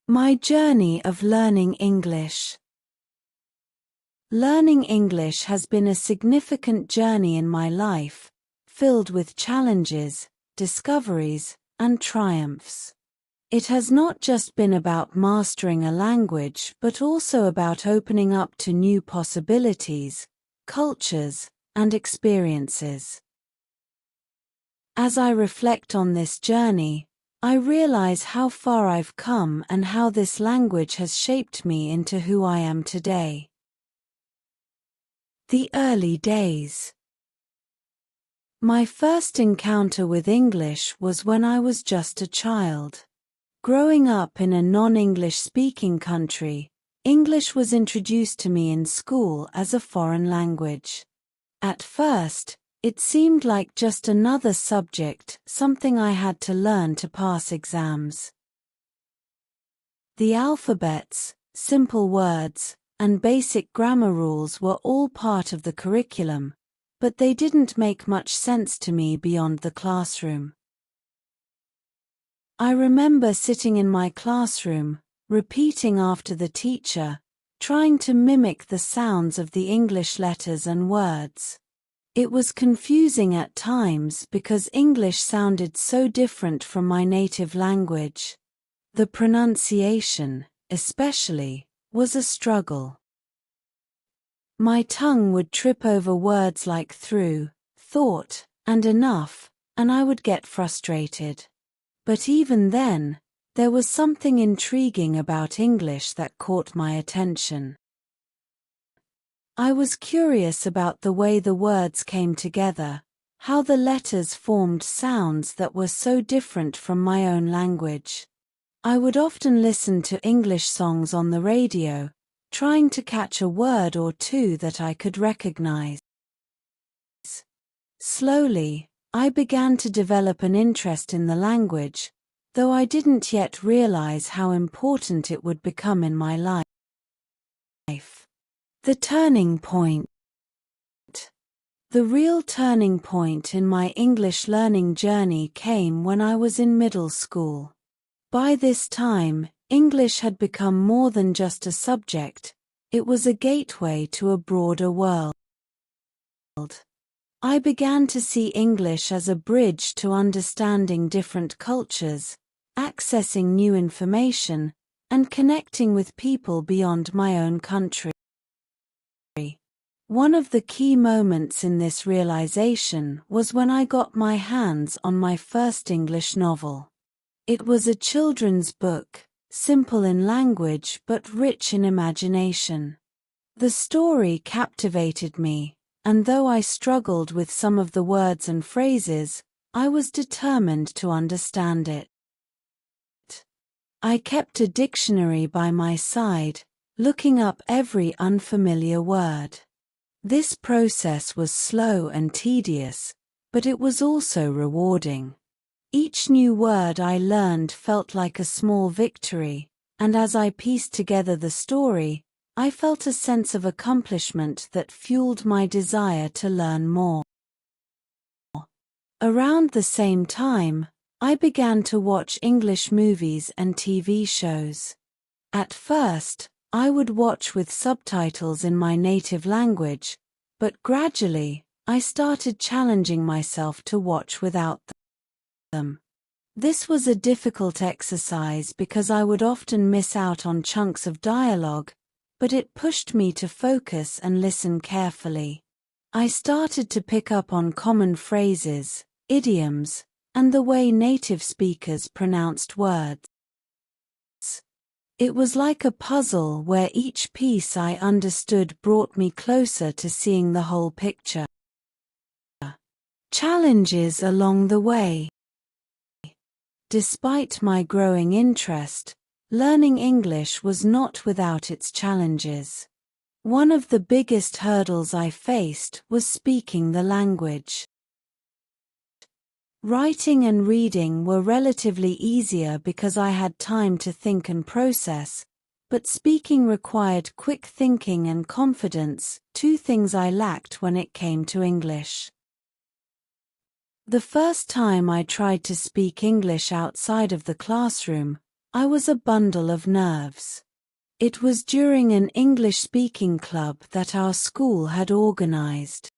My journey of learning English. Learning English has been a significant journey in my life, filled with challenges, discoveries, and triumphs. It has not just been about mastering a language but also about opening up to new possibilities, cultures, and experiences. As I reflect on this journey, I realize how far I've come and how this language has shaped me into who I am today. The early days. My first encounter with English was when I was just a child. Growing up in a non-English speaking country, English was introduced to me in school as a foreign language. At first, it seemed like just another subject, something I had to learn to pass exams. The alphabets, simple words, and basic grammar rules were all part of the curriculum, but they didn't make much sense to me beyond the classroom. I remember sitting in my classroom, repeating after the teacher, trying to mimic the sounds of the English letters and words. It was confusing at times because English sounded so different from my native language. The pronunciation, especially, was a struggle. My tongue would trip over words like through, thought, and enough, and I would get frustrated. But even then, there was something intriguing about English that caught my attention. I was curious about the way the words came together, how the letters formed sounds that were so different from my own language. I would often listen to English songs on the radio, trying to catch a word or two that I could recognize. Slowly, I began to develop an interest in the language, though I didn't yet realize how important it would become in my life. The turning point. The real turning point in my English learning journey came when I was in middle school. By this time, English had become more than just a subject, it was a gateway to a broader world. I began to see English as a bridge to understanding different cultures, accessing new information, and connecting with people beyond my own country. One of the key moments in this realization was when I got my hands on my first English novel. It was a children's book, simple in language but rich in imagination. The story captivated me, and though I struggled with some of the words and phrases, I was determined to understand it. I kept a dictionary by my side, looking up every unfamiliar word. This process was slow and tedious, but it was also rewarding. Each new word I learned felt like a small victory, and as I pieced together the story, I felt a sense of accomplishment that fueled my desire to learn more. Around the same time, I began to watch English movies and TV shows. At first, I would watch with subtitles in my native language, but gradually, I started challenging myself to watch without them. This was a difficult exercise because I would often miss out on chunks of dialogue, but it pushed me to focus and listen carefully. I started to pick up on common phrases, idioms, and the way native speakers pronounced words. It was like a puzzle where each piece I understood brought me closer to seeing the whole picture. Challenges along the way. Despite my growing interest, learning English was not without its challenges. One of the biggest hurdles I faced was speaking the language. Writing and reading were relatively easier because I had time to think and process, but speaking required quick thinking and confidence, two things I lacked when it came to English. The first time I tried to speak English outside of the classroom, I was a bundle of nerves. It was during an English-speaking club that our school had organized.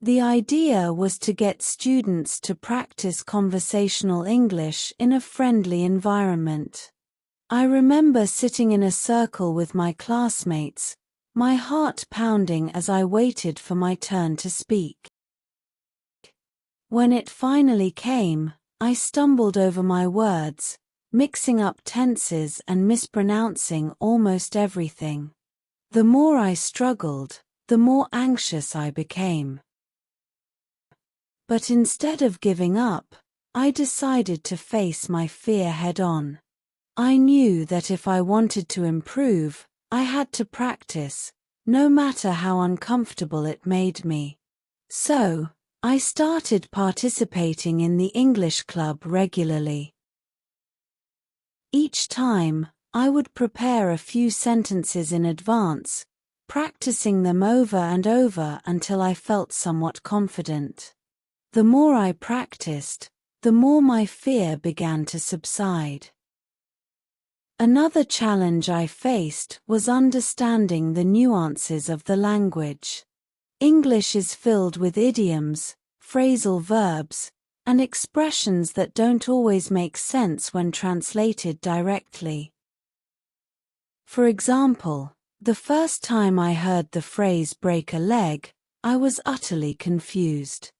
The idea was to get students to practice conversational English in a friendly environment. I remember sitting in a circle with my classmates, my heart pounding as I waited for my turn to speak. When it finally came, I stumbled over my words, mixing up tenses and mispronouncing almost everything. The more I struggled, the more anxious I became. But instead of giving up, I decided to face my fear head-on. I knew that if I wanted to improve, I had to practice, no matter how uncomfortable it made me. So, I started participating in the English club regularly. Each time, I would prepare a few sentences in advance, practicing them over and over until I felt somewhat confident. The more I practiced, the more my fear began to subside. Another challenge I faced was understanding the nuances of the language. English is filled with idioms, phrasal verbs, and expressions that don't always make sense when translated directly. For example, the first time I heard the phrase break a leg, I was utterly confused.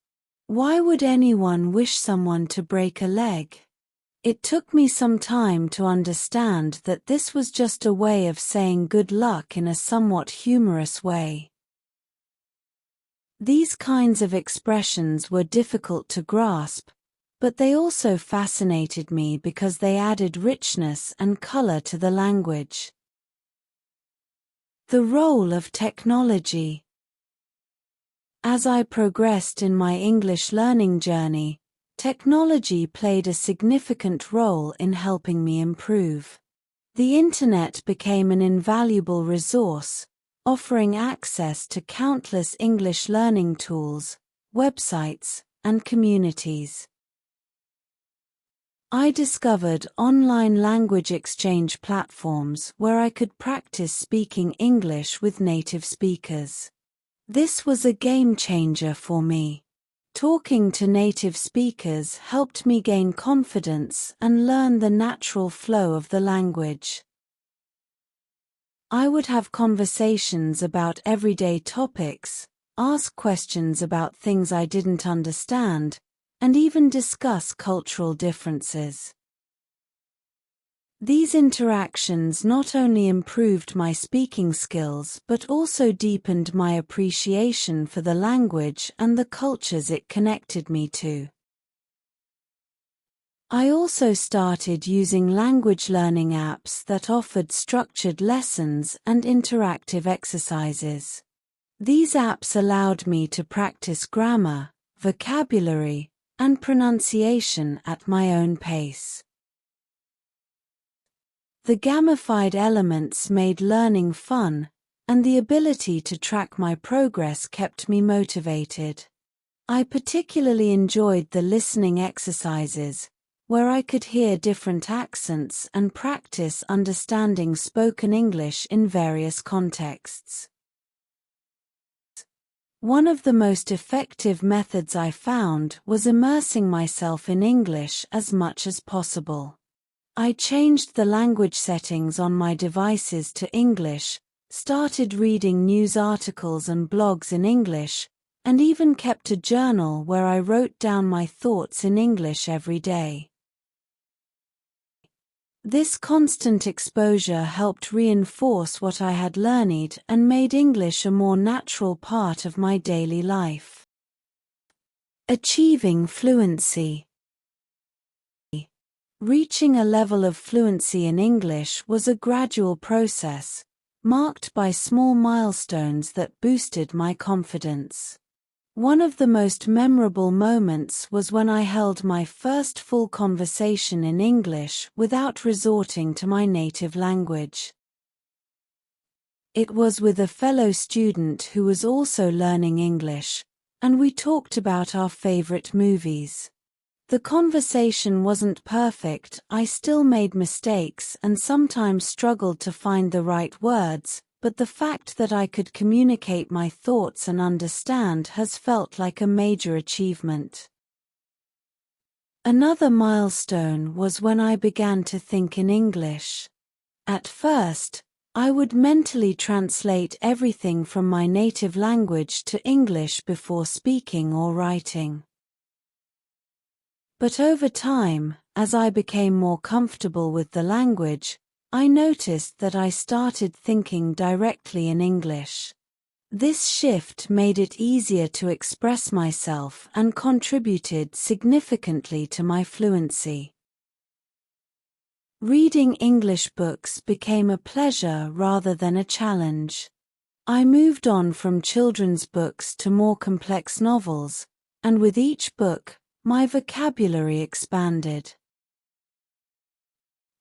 Why would anyone wish someone to break a leg? It took me some time to understand that this was just a way of saying good luck in a somewhat humorous way. These kinds of expressions were difficult to grasp, but they also fascinated me because they added richness and color to the language. The role of technology. As I progressed in my English learning journey, technology played a significant role in helping me improve. The Internet became an invaluable resource, offering access to countless English learning tools, websites, and communities. I discovered online language exchange platforms where I could practice speaking English with native speakers. This was a game changer for me. Talking to native speakers helped me gain confidence and learn the natural flow of the language. I would have conversations about everyday topics, ask questions about things I didn't understand, and even discuss cultural differences. These interactions not only improved my speaking skills but also deepened my appreciation for the language and the cultures it connected me to. I also started using language learning apps that offered structured lessons and interactive exercises. These apps allowed me to practice grammar, vocabulary, and pronunciation at my own pace. The gamified elements made learning fun, and the ability to track my progress kept me motivated. I particularly enjoyed the listening exercises, where I could hear different accents and practice understanding spoken English in various contexts. One of the most effective methods I found was immersing myself in English as much as possible. I changed the language settings on my devices to English, started reading news articles and blogs in English, and even kept a journal where I wrote down my thoughts in English every day. This constant exposure helped reinforce what I had learned and made English a more natural part of my daily life. Achieving fluency. Reaching a level of fluency in English was a gradual process, marked by small milestones that boosted my confidence. One of the most memorable moments was when I held my first full conversation in English without resorting to my native language. It was with a fellow student who was also learning English, and we talked about our favorite movies. The conversation wasn't perfect, I still made mistakes and sometimes struggled to find the right words, but the fact that I could communicate my thoughts and understand has felt like a major achievement. Another milestone was when I began to think in English. At first, I would mentally translate everything from my native language to English before speaking or writing. But over time, as I became more comfortable with the language, I noticed that I started thinking directly in English. This shift made it easier to express myself and contributed significantly to my fluency. Reading English books became a pleasure rather than a challenge. I moved on from children's books to more complex novels, and with each book, my vocabulary expanded.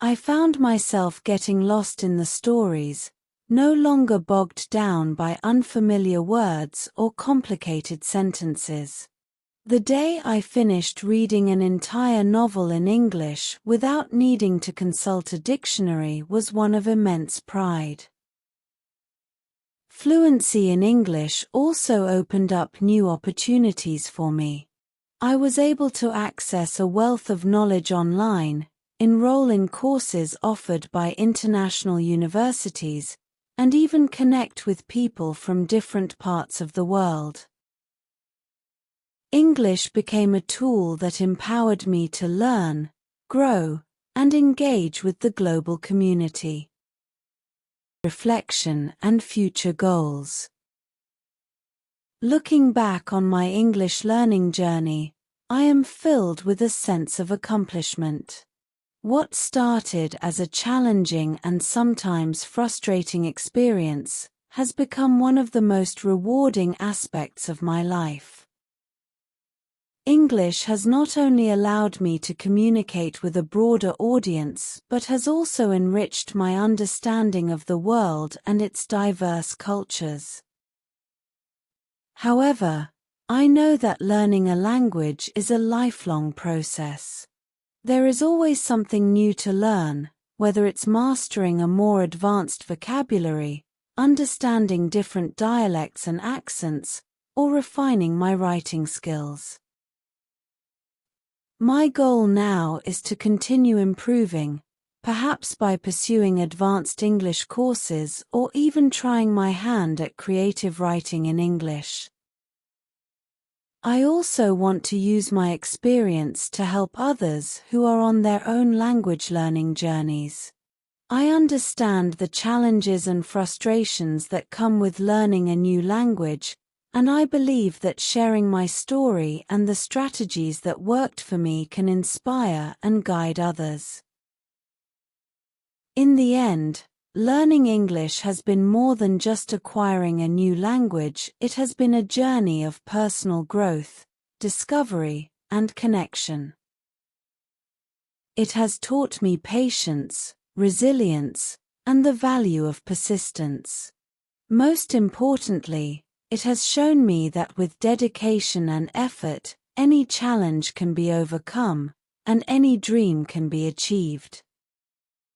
I found myself getting lost in the stories, no longer bogged down by unfamiliar words or complicated sentences. The day I finished reading an entire novel in English without needing to consult a dictionary was one of immense pride. Fluency in English also opened up new opportunities for me. I was able to access a wealth of knowledge online, enroll in courses offered by international universities, and even connect with people from different parts of the world. English became a tool that empowered me to learn, grow, and engage with the global community. Reflection and future goals. Looking back on my English learning journey, I am filled with a sense of accomplishment. What started as a challenging and sometimes frustrating experience has become one of the most rewarding aspects of my life. English has not only allowed me to communicate with a broader audience but has also enriched my understanding of the world and its diverse cultures. However, I know that learning a language is a lifelong process. There is always something new to learn, whether it's mastering a more advanced vocabulary, understanding different dialects and accents, or refining my writing skills. My goal now is to continue improving, perhaps by pursuing advanced English courses or even trying my hand at creative writing in English. I also want to use my experience to help others who are on their own language learning journeys. I understand the challenges and frustrations that come with learning a new language, and I believe that sharing my story and the strategies that worked for me can inspire and guide others. In the end, learning English has been more than just acquiring a new language, it has been a journey of personal growth, discovery, and connection. It has taught me patience, resilience, and the value of persistence. Most importantly, it has shown me that with dedication and effort, any challenge can be overcome, and any dream can be achieved.